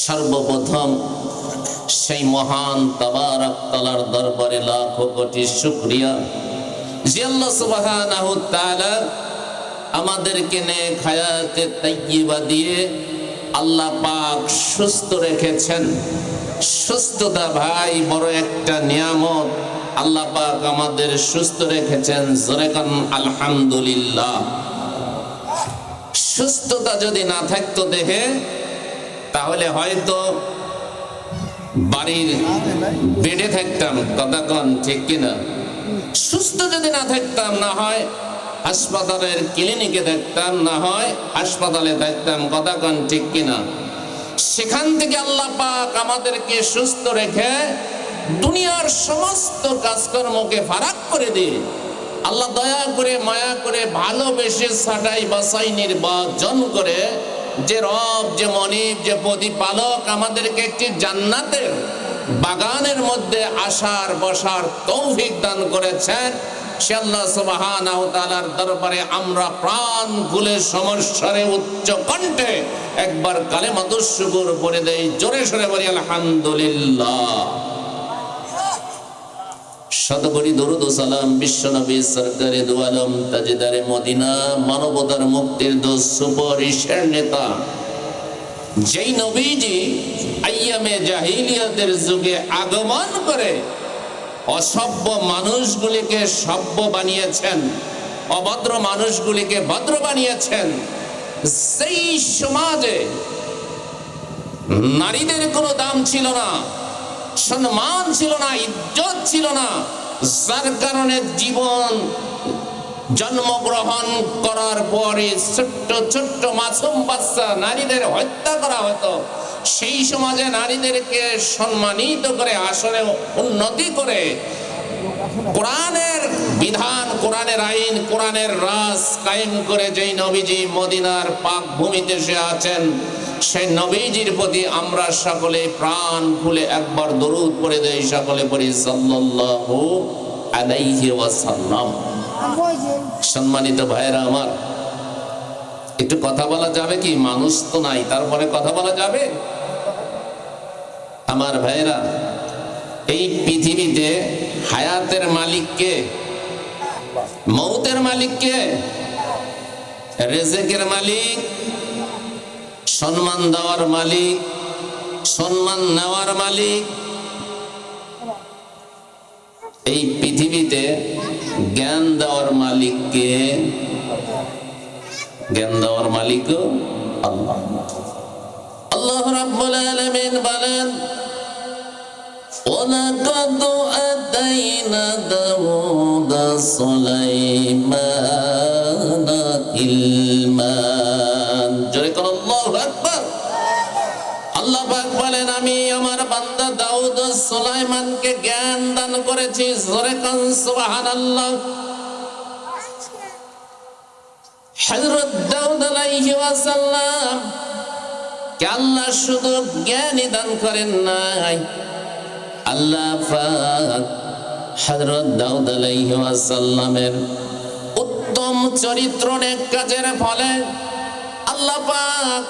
সর্বপ্রথম সেই মহান তাবারক তাআলার দরবারে লাখো কোটি শুকরিয়া যে আল্লাহ সুবহানাহু ওয়া তাআলা আমাদেরকে নেক হায়াতে তাইয়্যিবা দিয়ে আল্লাহ পাক সুস্থ রেখেছেন। সুস্থতা ভাই বড় একটা নিয়ামত। আল্লাহ পাক আমাদের সুস্থ রেখেছেন, জোরে কান আলহামদুলিল্লাহ। সুস্থতা যদি না থাকতো দেহে, তাহলে হয়তো বাড়ির বেডে থাকতাম, কথা কন ঠিক কিনা? সুস্থ যদি না থাকতাম, না হয় হাসপাতালের ক্লিনিকে থাকতাম, না হয় হাসপাতালে থাকতাম, কথা কন ঠিক কিনা? সেখান থেকে আল্লাহ পাক আমাদেরকে সুস্থ রেখে দুনিয়ার সমস্ত কাজকর্মকে ফারাক করে দিয়ে আল্লাহ দয়া করে মায়া করে ভালোবেসে ছাটাই বাছাই নির্বাচন করে যে রব, যে মনিব, যে প্রতিপালক আমাদেরকে একটি জান্নাতের বাগানের মধ্যে আসার বসার তৌফিক দান করেছেন, সে আল্লাহ সুবহানাহু ওয়া তাআলার দরবারে আমরা প্রাণ খুলে সমস্যারে উচ্চ কণ্ঠে একবার কালেমাতুশ শুকর পড়ে দেই, জোরে সোরে বলি আলহামদুলিল্লাহ। শতকোটি দরুদ ও সালাম বিশ্ব নবী সরকারে দু আলম তাজদারে মদিনা, মানবতার মুক্তির দোষ, সুপারিশের নেতা, যেই নবীজি আইয়ামে জাহিলিয়াতের যুগে আগমন করে অসভ্য মানুষগুলিকে সভ্য বানিয়েছেন, অভদ্র মানুষগুলিকে ভদ্র বানিয়েছেন। সেই সমাজে নারীদের কোনো দাম ছিল না, সম্মান ছিল না, ইজ্জত ছিল না, যার কারণে জীবন জন্মগ্রহণ করার পরে ছোট্ট ছোট্ট মাসুম বাচ্চা নারীদের হত্যা করা হতো। সেই সমাজে নারীদেরকে সম্মানিত করে আসলে উন্নতি করে কোরআনের বিধান, কোরআনের আইন, কোরআনের রাজ কায়েম করে যেই নবীজি মদিনার পাক ভূমিতে সে আছেন, সেই নবীজির প্রতি আমরা সকলে প্রাণ খুলে একবার দরুদ পড়ে দেই, সকলে পড়ি সাল্লাল্লাহু আলাইহি ওয়াসাল্লাম। সম্মানিত ভাইরা আমার, একটু কথা বলা যাবে কি? মানুষ তো নাই, তারপরে কথা বলা যাবে? আমার ভাইরা, এই পৃথিবীতে হায়াতের মালিক কে? মৌতের মালিক কে? রিজিকের মালিক, সম্মান দেওয়ার মালিক, সম্মান নেওয়ার মালিক। এই পৃথিবীতে জ্ঞান দেওয়ার মালিক কে? জ্ঞান দেওয়ার মালিক আল্লাহ। আল্লাহ রাব্বুল আলামিন বলেন, ওয়ালাকাদ আতাইনা দাউদা সুলাইমানা ইলমান। জোরে কোন আল্লাহু আকবার। আল্লাহ পাক বলেন, আমি আমার বান্দা দাউদ ও সুলাইমানকে জ্ঞান দান করেছি। জোরে কোন সুবহানাল্লাহ। হযরত দাউদ আলাইহি ওয়াসাল্লাম কে আল্লাহ শুধু জ্ঞানই দান করেন নাই, আল্লাহ পাক হযরত দাউদ আলাইহি ওয়াসাল্লামের উত্তম চরিত্র নেক কাজের ফলে আল্লাহ পাক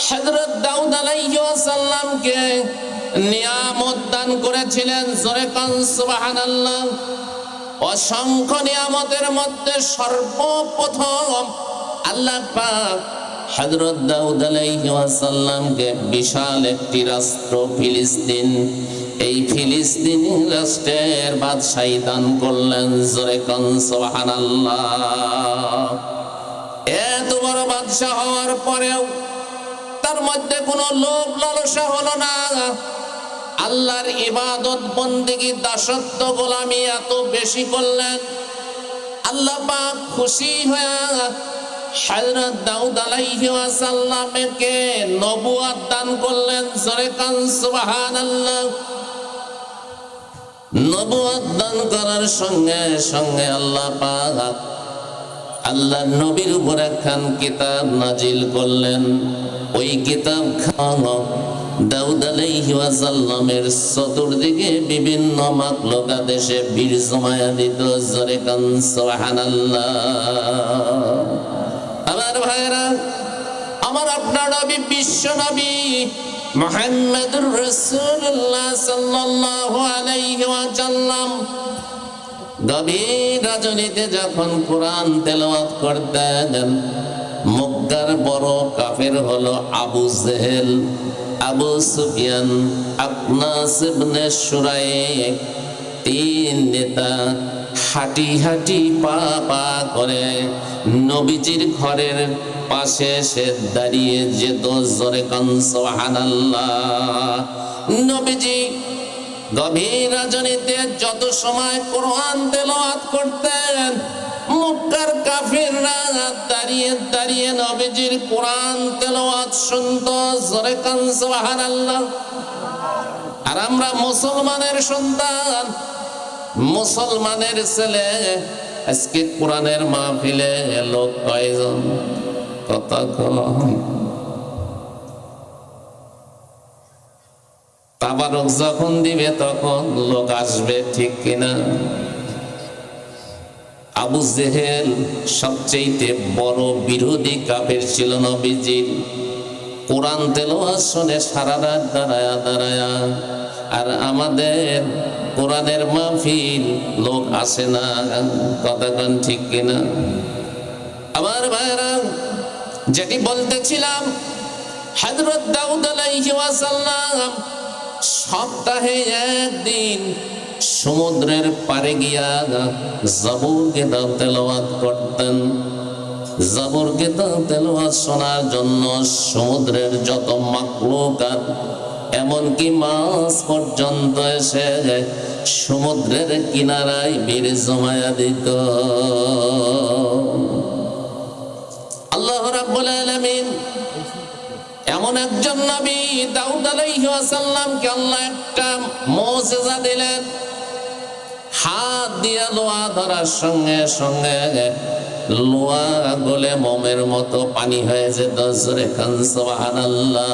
হযরত দাউদ আলাইহি ওয়াসাল্লামকে নিয়ামত দান করেছিলেন। জোরে কান সুবহানাল্লাহ। অসংখ্য নিয়ামতের মধ্যে সর্বপ্রথম আল্লাহ পাক হযরত দাউদ আলাইহি ওয়াসাল্লামকে বিশাল একটি রাষ্ট্র ফিলিস্তিন, এই ফিলিস্তিন রাষ্ট্রের বাদশাহী দান করলেন। জোরে কান সুবহানাল্লাহ। এত বড় বাদশাহ হওয়ার পরেও তার মধ্যে কোনো লোভ লালসা হলো না। আল্লাহর ইবাদত বন্দেগী, দাসত্ব, গোলামি এত বেশি করলেন, আল্লাহ পাক খুশি হয়ে হযরত দাউদ আলাইহি ওয়াসাল্লামকে নবুয়ত দান করলেন। জোরে কান সুবহানাল্লাহ। নবুয়ত দান করার সঙ্গে সঙ্গে আল্লাহ পাক আল্লাহ নবীর উপর একখান কিতাব নাজিল করলেন। ওই কিতাব দাউদ আলাইহি ওয়াসাল্লামের চতুর্দিকে বিভিন্ন মাখলুকাত এসে বীর জমায়া দিত। জোরে কান সুবহানাল্লাহ। আমার ভাইরা, আমার আপনার নবী বিশ্ব নবী মুহাম্মদুর রাসূলুল্লাহ সাল্লাল্লাহু আলাইহি ওয়াসাল্লাম গভীর রজনীতে যখন কোরআন তেলাওয়াত করতেন, মক্কার বড় কাফের হলো আবু জেহেল, আবু সুফিয়ান, আকনাস ইবনে শুরাইক, তিন নেতা হাঁটি হাঁটি পা পা করে নবীজির ঘরের পাশে এসে দাঁড়িয়ে যেত। জোরে কান সুবহানাল্লাহ। নবীজি গভীর রজনীতে যত সময় কোরআন তেলাওয়াত করতেন, মক্কার কাফিররা দাঁড়িয়ে দাঁড়িয়ে নবীজির কোরআন তেলাওয়াত শুনতো। জোরে কান সুবহানাল্লাহ। আর আমরা মুসলমানের সন্তান, মুসলমানের ছেলে, আজকে কোরআনের মাহফিলে লোক কয়জন? কথা কম। তাবারক যখন দিবে তখন লোক আসবে, ঠিক কিনা? আবু জেহেল সবচেয়ে বড় বিরোধী কাফের ছিল নবীজির। কোরআন তেলাওয়াত শুনে সারা রাত দাঁড়ায়া দাঁড়ায়া, আর আমাদের কোরআনের মাহফিল লোক আসে না। কথা কোন ঠিক কিনা? আমার ভাইরা, যেটি বলতেছিলাম, হযরত দাউদ আলাইহিস সালাম সপ্তাহে একদিন সমুদ্রের পাড়ে গিয়া জাবুর কিতাব তেলাওয়াত করতেন। জাবুর কিতাব তেলাওয়াত শোনার জন্য সমুদ্রের যত মাখলুকাত, এমনকি মাছ পর্যন্ত এসে সমুদ্রের কিনারায় ভিড় জমায়া দিত। আল্লাহ রাব্বুল আলামিন এমন একজন নবী দাউদ আলাইহিস সালামকে আল্লাহ একটা মুজিজা দিলেন। হাত দিয়া লোহা ধরার সঙ্গে সঙ্গে লোহা গলে মোমের মতো পানি হয়ে যেত। জোরে কান সুবহানাল্লাহ।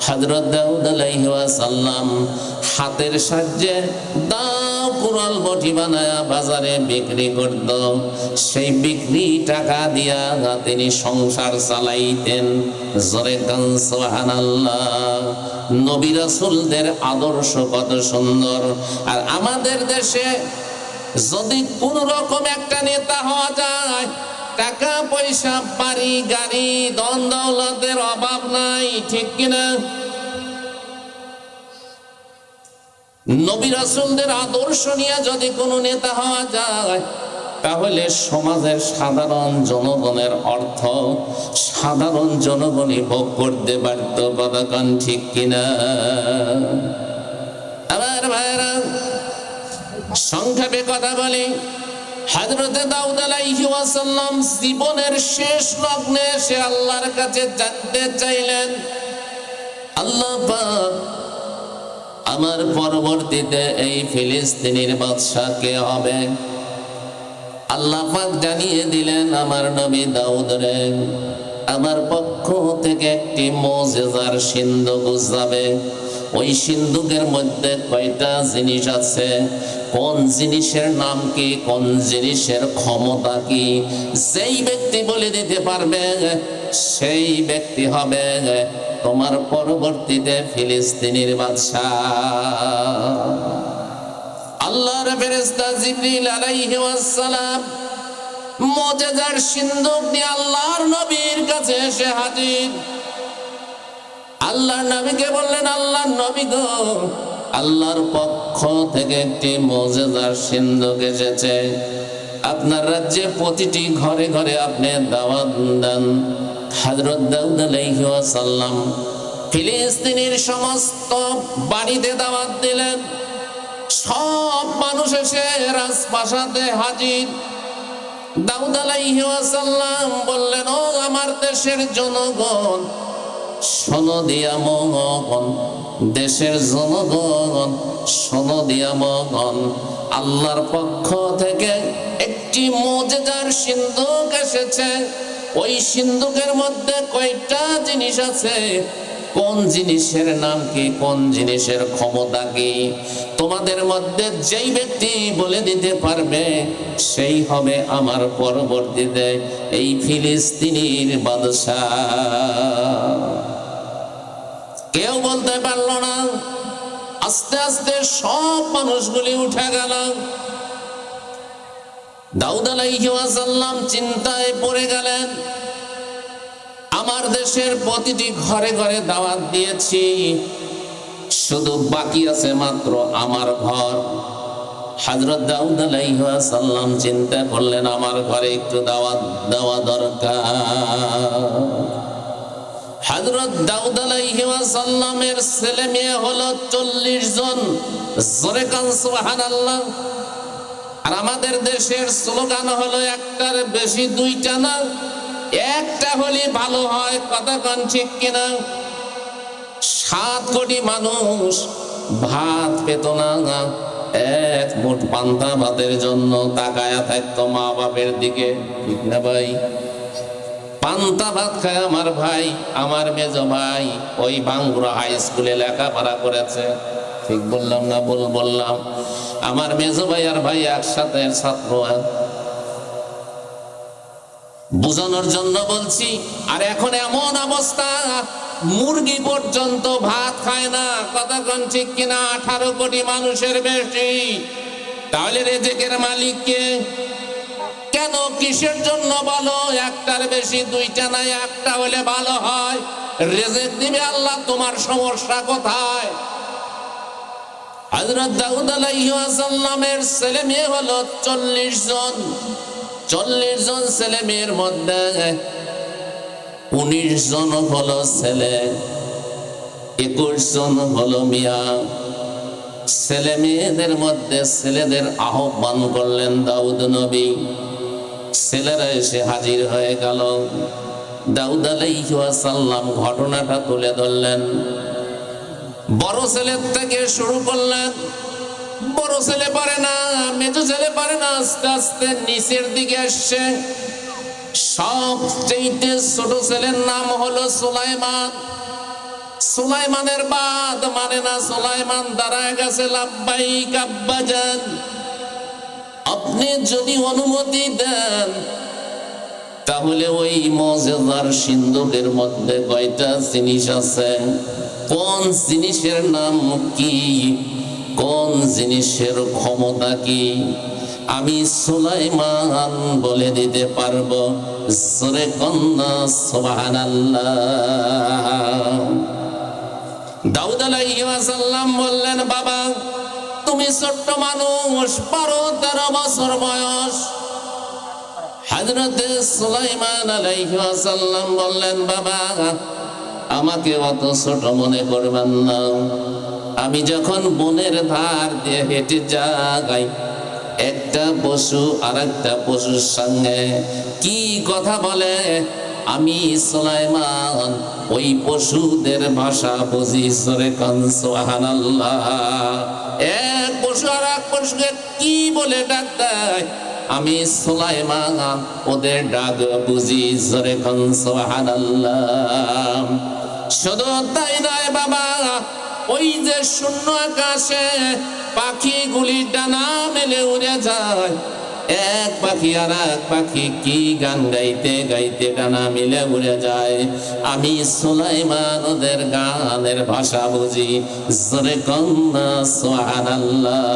হযরত দাউদ আলাইহিস সালাম হাতের সাহায্যে দাও কুড়াল বটি বানায়া বাজারে বিক্রি করত। সেই বিক্রি টাকা দিয়া তিনি সংসার চালাইতেন। জোরে কান সুবহানাল্লাহ। নবী রাসূলদের আদর্শ কত সুন্দর। আর আমাদের দেশে যদি কোন রকম একটা নেতা হওয়া যায়, টাকা পয়সা, বাড়ি গাড়ি, ধন দৌলতের অভাব নাই, ঠিক কিনা? নবী রাসূলদের আদর্শ নিয়ে যদি কোনো নেতা হওয়া যায়, তাহলে সমাজের সাধারণ জনগণের অর্থ সাধারণ জনগণই ভোগ করতে পারত। কথা কোন ঠিক কিনা? আমার ভাইরা, সংক্ষেপে কথা বলি, হযরত দাউদ আলাইহিস সালাম জীবনের শেষ লগ্নে সে আল্লাহর কাছে জানতে চাইলেন, আল্লাহ পাক, আমার পরবর্তীতে এই ফিলিস্তিনের বাদশা কে হবে? আল্লাহ পাক জানিয়ে দিলেন, আমার নবী দাউদ রে, আমার পক্ষ থেকে একটি মুজিজার সিন্ধুক যাবে। ওই সিন্ধুকের মধ্যে কয়টা জিনিস আছে, কোন জিনিসের নাম কি, কোন জিনিসের ক্ষমতা কি, যেই ব্যক্তি বলে দিতে পারবে সেই ব্যক্তি হবে তোমার পরবর্তীতে ফিলিস্তিনের বাদশা। আল্লাহর ফেরেশতা জিবরিল আলাইহিস সালাম মুজিজার সিন্ধুক নিয়ে আল্লাহর নবীর কাছে এসে হাজির। আল্লাহর নবীকে বললেন, আল্লাহর নবী গো, আল্লাহর পক্ষ থেকে একটি মুজিজার সিন্ধুক এসেছে। আপনার রাজ্যে প্রতিটি ঘরে ঘরে আপনি দাওয়াত দেন। হযরত দাউদ আলাইহিস সালাম ফিলিস্তিনের সমস্ত বাড়িতে দাওয়াত দিলেন। সব মানুষ এসে রাজপ্রাসাদে হাজির। দাউদ আলাইহিস সালাম বললেন, ও আমার দেশের জনগণ, শোনো দিয়া মগন, দেশের জনগণ শোনো দিয়া মগন, আল্লাহর পক্ষ থেকে একটি মুজিজার সিন্ধুক এসেছে। ওই সিন্ধুকের মধ্যে কয়টা জিনিস আছে, কোন জিনিসের নাম কি, কোন জিনিসের ক্ষমতা কি, তোমাদের মধ্যে যেই ব্যক্তি বলে দিতে পারবে সেই হবে আমার পরবর্তীতে এই ফিলিস্তিনের বাদশা। কেউ বলতে পারলো না। আস্তে আস্তে সব মানুষগুলি উঠে গেল। দাউদ আলাইহিস সালাম চিন্তায় পড়ে গেলেন, আমার দেশের প্রতিটি ঘরে ঘরে দাওয়াত দিয়েছি, শুধু বাকি আছে মাত্র আমার ঘর। হযরত দাউদ আলাইহিস সালাম চিন্তা করলেন, আমার ঘরে একটু দাওয়াত দেওয়া দরকার। হযরত দাউদ আলাইহিস সালামের ছেলে মেয়ে হলো 40 জন। জোরে কান সুবহানাল্লাহ। আর আমাদের দেশের স্লোগান হলো একটার বেশি দুইটা না, একটা হলে ভালো হয়। কথা কান ঠিক কিনা? 7 কোটি মানুষ ভাত পেত না, এক মুঠ পান্তা ভাতের জন্য তাকায়া থাকতো মা বাপের দিকে, ঠিক না ভাই? পান্তা ভাত খায় আমার ভাই, আমার মেজো ভাই ওই বাঙ্গুরা হাই স্কুলে লেখাপড়া করেছে, ঠিক বললাম না? বললাম। আমার মেজো ভাই আর ভাই একসাথে ছাত্র, বুঝানোর জন্য বলছি। আর এখন এমন অবস্থা, মুরগি পর্যন্ত ভাত খায় না। কথা কোন ঠিক কিনা? 18 কোটি মানুষের বেশি। তাহলে রেজেকের মালিক কে? কেন, কিসের জন্য বলো? একটার বেশি দুইটা নাই, একটা হলে ভালো হয়। রেজেক দিবে আল্লাহ, তোমার সমস্যা কোথায়? হযরত দাউদ আলাইহিস সালামের ছেলে মেয়ে হলো 40 জন। 40 জন ছেলে মেয়ের মধ্যে 19 জন হলো ছেলে, 21 জন হলো মেয়ে। ছেলে মেয়েদের মধ্যে ছেলেদের আহ্বান করলেন দাউদ নবী। ছেলেরা এসে হাজির হয়ে গেল। দাউদ আলাইহিস সালাম ঘটনাটা তুলে ধরলেন। বড় ছেলের থেকে শুরু করলেন। বড় ছেলে পারে না, মেজো ছেলে পারে না, আস্তে আস্তে নিচের দিকে আসছে। সবচেয়ে ছোট ছেলের নাম হলো সুলাইমান। সুলাইমানের বাদ মানে না, সুলাইমান দাঁড়ায় গেছে, লাব্বাইক আব্বাজান, আপনি যদি অনুমতি দেন তাহলে ওই মুজিজার সিন্ধুকের মধ্যে কয়টা জিনিস আছে, কোন জিনিসের নাম কি, কোন জিনিসের ক্ষমতা কি, আমি সুলাইমান বলে দিতে পারবো। জোরে কন্না সুবহানাল্লাহ। দাউদ আলাইহিস সালাম বললেন, বাবা তুমি ছোট্ট মানুষ, 12-13 বছর বয়স। হযরত সুলাইমান আলাইহিস সালাম বললেন, বাবা আমাকে অত ছোট মনে করবেন না। আমি যখন বনের ধার দিয়ে হেঁটে যাই, একটা পশু আর একটা পশুর সঙ্গে কি কথা বলে, আমি সুলাইমান ওই পশুদের ভাষা বুঝি। জোরে কান সুবহানাল্লাহ। এক পশু আর এক পশুকে কি বলে ডাক দেয়, আমি সুলাইমান ওদের ডাক বুঝি। জোরে কান সুবহানাল্লাহ। শুধু তাই নয় বাবা, ওই যে শূন্য আকাশে পাখিগুলি ডানা মেলে উড়ে যায়, এক পাখি আর এক পাখি কি গান গাইতে গাইতে ডানা মিলে উড়ে যায়, আমি সুলাইমান ওদের গানের ভাষা বুঝি। জোরে কন্না সুবহানাল্লাহ।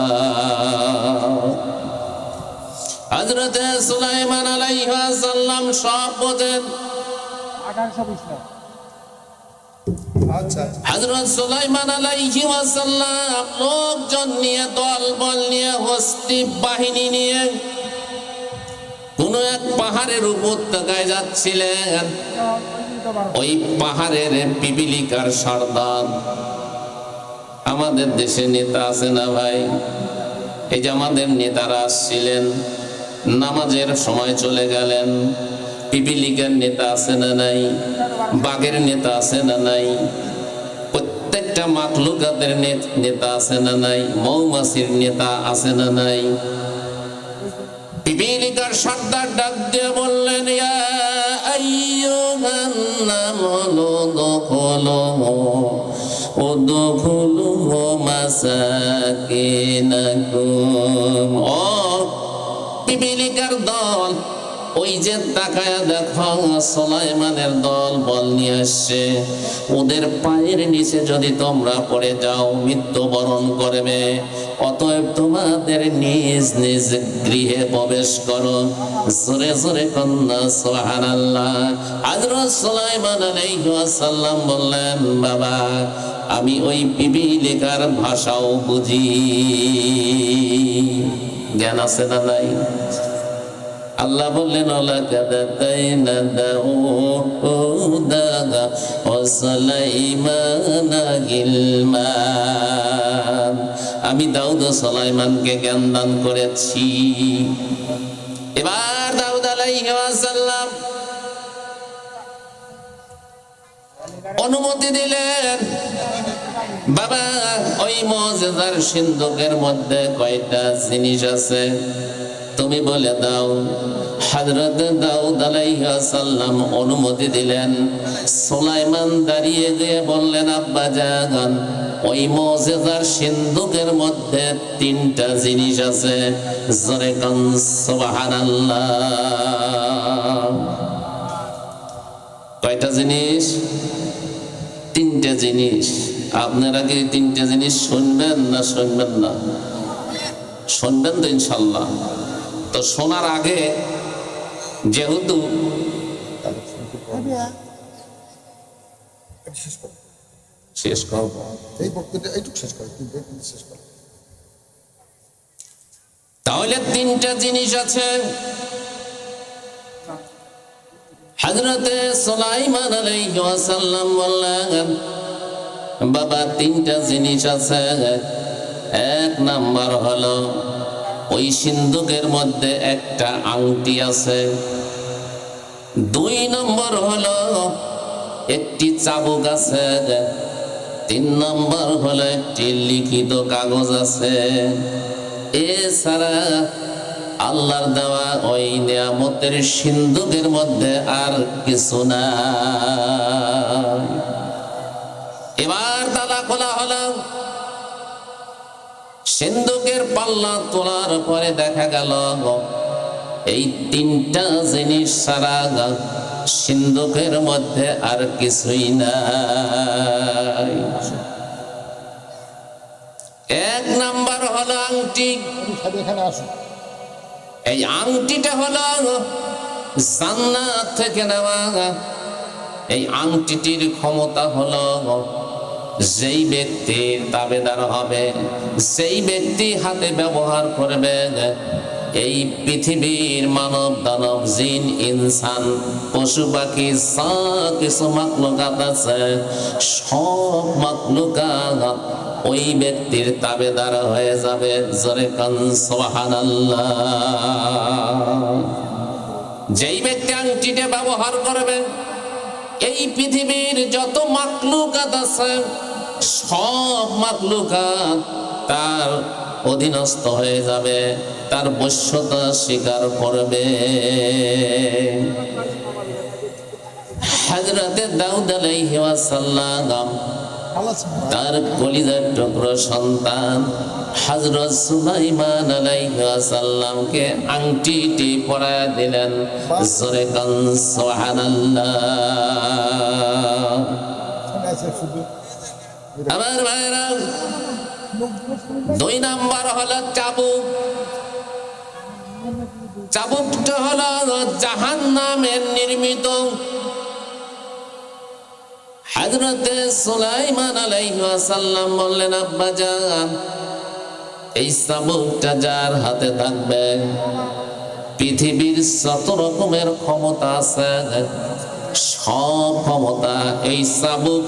হযরত সুলাইমান আলাইহিস সালাম সব বোঝেন। 1820 আচ্ছা। হযরত সুলাইমান আলাইহিস সালাম লোকজন নিয়ে, দল বল নিয়ে, হস্তি বাহিনী নিয়ে কোন এক পাহাড়ের উপত্যকায় যাচ্ছিলেন। ওই পাহাড়ের পিপিলিকার সর্দার, আমাদের দেশে নেতা আছে না ভাই? এই যে আমাদের নেতারা আসছিলেন, নামাজের সময় চলে গেলেন। পিপিলিকার নেতা আছে না নাই? বাঘের নেতা আছে না নাই? প্রত্যেকটা মাখলুকাতের নেতা আছে না নাই? মৌমাছির নেতা আছে না নাই? পিপিলিকার সর্দার ডাক দিয়ে বললেন, ইয়া আইয়ুহান নামলু দুখুলু উদখুলু মাসাকিনাকুম। ও পিপিলিকার দল, ওই যে তাকায়া দেখো সুলাইমানের দল বল নিয়ে আসছে, ওদের পায়ের নিচে যদি তোমরা পড়ে যাও মৃত্যুবরণ করবে। অতএব তোমাদের নিজ নিজ গৃহে প্রবেশ করো। জোরে জোরে কন্যা সুবহানাল্লাহ। হযরত সুলাইমান আলাইহিস সালাম বললেন, বাবা আমি ওই পিপীলিকার ভাষাও বুঝি। জ্ঞান আছে না নাই? আল্লাহ বললেন ওয়ালাকাদ আতাইনা দাউদা ওয়া সুলাইমানা ইলমান। আমি দাউদ ও সুলাইমানকে জ্ঞান দান করেছি। এবার দাউদ আলাইহিস সালাম অনুমতি দিলেন, বাবা ওই মুজিজার সিন্ধুকের মধ্যে কয়টা জিনিস আছে তুমি বলে দাও। হযরত দাউদ আলাইহিস সালাম অনুমতি দিলেন। সুলাইমান দাঁড়িয়ে গিয়ে বললেন, আব্বা জান ওই মুজিজার সিন্ধুকের মধ্যে তিনটা জিনিস আছে। জোরে কোন সুবহানাল্লাহ। কয়টা জিনিস? তিনটা জিনিস। আপনারা কি তিনটা জিনিস শুনবেন না শুনবেন না? শুনবেন তো ইনশাল্লাহ। তো শোনার আগে যেহেতু শেষ করব, এই বক্তব্যটা এইটুকু শেষ করে শেষ করে। তাহলে তিনটা জিনিস আছে। হযরতে সুলাইমান আলাইহিস সালাম বললেন, বাবা তিনটা জিনিস আছে। এক নাম্বার হলো ওই সিন্ধুকের মধ্যে একটা আংটি আছে। দুই নম্বর হলো একটি চাবুক আছে। তিন নম্বর হলো একটি লিখিত কাগজ আছে। এছাড়া আল্লাহর দেওয়া ওই নিয়ামতের সিন্ধুকের মধ্যে আর কিছু নাই। এবার তালা খোলা হলো। সিন্ধুকের পাল্লা তোলার পরে দেখা গেল এই তিনটা জিনিস ছাড়া সিন্ধুকের মধ্যে আর কিছুই নাই। এক নাম্বার হলো আংটি। এখানে আসুন। এই আংটিটা হলো জান্নাত থেকে নেওয়া। এই আংটিটির ক্ষমতা হলো যেই ব্যক্তির তাবেদার হবে, সেই ব্যক্তি হাতে ব্যবহার করবে, এই পৃথিবীর মানব দানব জিন ইনসান পশু পাখি যা কিছু মাখলুকাত আছে সব মাখলুকাত ওই ব্যক্তির তাবেদার হয়ে যাবে। জোরে কান সুবহানাল্লাহ। যেই ব্যক্তি আংটিটা ব্যবহার করবে এই পৃথিবীর যত মাখলুকাত আছে সব মাখলুকাত তার অধীনস্থ হয়ে যাবে, তার বশ্যতা স্বীকার করবে। হযরতে দাউদ আলাইহিস সালাম তার কলিজার টুকরো সন্তান হযরত সুলাইমান আলাইহিস সালামকে আংটিটি পরায়া দিলেন। জোরে কান সুবহানাল্লাহ। আমার ভাইরা, দুই নাম্বার হলো চাবুক। চাবুকটা হলো জাহান্নামের নির্মিত। হযরতে সুলাইমান আলাইহিস সালাম বললেন, আব্বা জান এই চাবুকটা যার হাতে থাকবে পৃথিবীর যত রকমের ক্ষমতা আছে সব ক্ষমতা এই চাবুক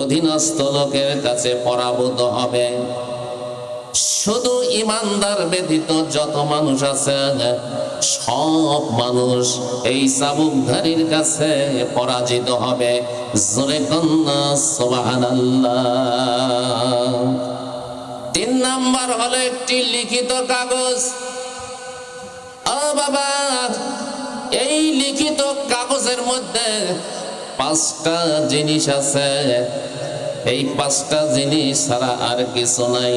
অধীনস্থ লোকের কাছে পরাভূত হবে। শুধু ইমানদার ব্যতীত যত মানুষ আছে সব মানুষ এই চাবুকধারীর কাছে পরাজিত হবে। জোরে কন্যা সুবহানাল্লাহ। তিন নাম্বার হলো একটি লিখিত কাগজ। ও বাবা, এই লিখিত কাগজের মধ্যে পাঁচটা জিনিস আছে। এই পাঁচটা জিনিস ছাড়া আর কিছু নাই।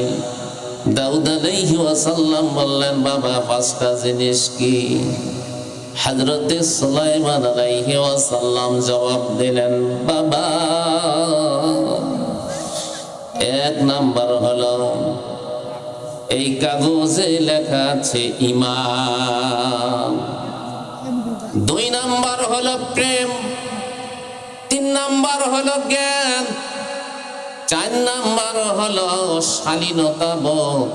দাউদ আলাইহিস সালাম বললেন, বাবা পাঁচটা জিনিস কি? হযরতে সুলাইমান আলাইহি ওয়াসাল্লাম জবাব দিলেন, বাবা, এক নাম্বার হলো এই কাগজে লেখা আছে ঈমান, 2 নাম্বার হলো প্রেম, 3 নাম্বার হলো জ্ঞান, 4 নাম্বার হলো শালীনতা বোধ,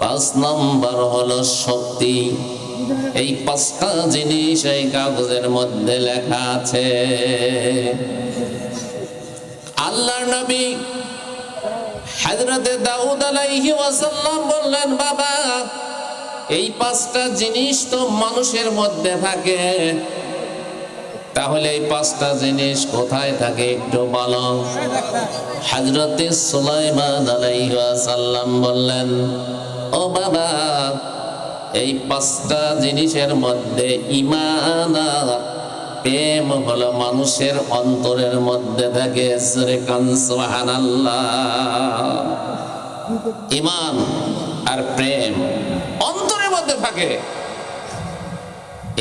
5 নাম্বার হলো শক্তি। এই 5টা জিনিস এই কাগজের মধ্যে লেখা আছে। আল্লাহর নবী হযরতে দাউদ আলাইহি ওয়াসাল্লাম বললেন, বাবা, এই 5টা জিনিস তো মানুষের মধ্যে থাকে, তাহলে এই 5টা জিনিস কোথায় থাকে একটু বলো। হযরতে সুলাইমান আলাইহি ওয়াসাল্লাম বললেন, ও বাবা, এই 5টা জিনিসের মধ্যে ঈমান আর প্রেম হলো মানুষের অন্তরের মধ্যে থাকে। সূরা কান সুবহানাল্লাহ। ঈমান আর প্রেম অন্তরের মধ্যে থাকে।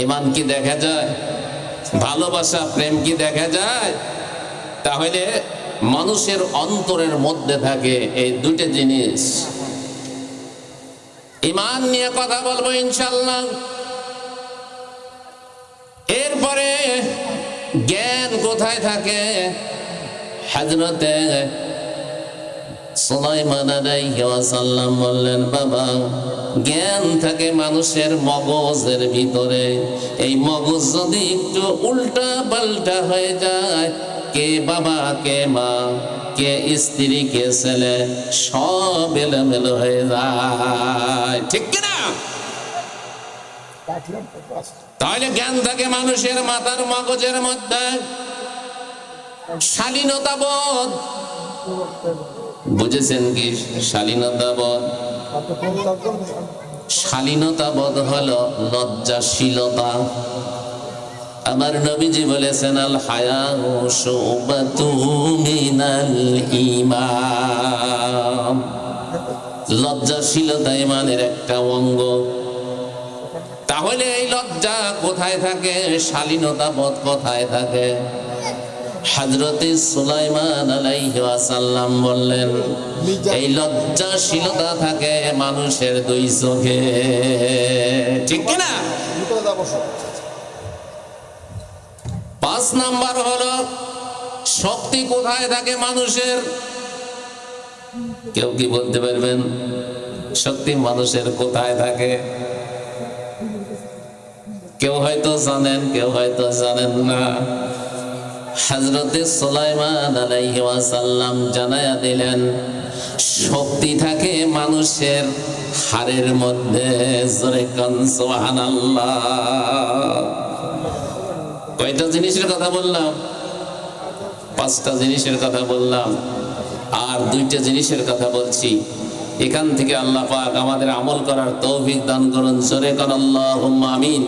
ঈমান কি দেখা যায়? ভালোবাসা, প্রেম কি দেখা যায়? তাহলে মানুষের অন্তরের মধ্যে থাকে এই 2টা জিনিস। ঈমান নিয়ে কথা বলবো ইনশাআল্লাহ। এরপরে জ্ঞান কোথায় থাকে? হযরতে সুলাইমান আলাইহি ওয়াসাল্লাম বললেন, বাবা, জ্ঞান থাকে মানুষের মগজের ভিতরে। এই মগজ যদি একটু উল্টা পাল্টা হয়ে যায়, কে বাবা, কে মা, কে স্ত্রী, কে ছেলে, সব এলোমেলো হয়ে যায়, ঠিক কিনা? তাহলে জ্ঞান থাকে মানুষের মাথার মগজের মধ্যে। শালীনতা বোধ, বুঝেছেন কি শালীনতা বোধ? শালীনতা বোধ হলো লজ্জাশীলতা। আমার নবীজি বলেছেন, আল হায়াউ শুবাতুম মিনাল ঈমান। লজ্জাশীলতা ঈমানের একটা অঙ্গ। তাহলে এই লজ্জা কোথায় থাকে? শালীনতা বোধ কোথায় থাকে? হযরতে সুলাইমান আলাইহি ওয়াসাল্লাম বললেন, এই লজ্জাশীলতা থাকে মানুষের 2 চোখে, ঠিক কি না? 5 নাম্বার হলো শক্তি কোথায় থাকে মানুষের? কেউ কি বলতে পারবেন শক্তি মানুষের কোথায় থাকে? কেউ হয়তো জানেন, কেউ হয়তো জানেন না। হযরতে সুলাইমান আলাইহি ওয়াসাল্লাম জানায়া দিলেন, শক্তি থাকে মানুষের হাড়ের মধ্যে। জোরে কান সুবহানাল্লাহ। কয়টা জিনিসের কথা বললাম? 5টা জিনিসের কথা বললাম, আর 2টা জিনিসের কথা বলছি। এখান থেকে আল্লাহ পাক আমাদের আমল করার তৌফিক দান করুন। জোরে কান আল্লাহুম্মা আমিন।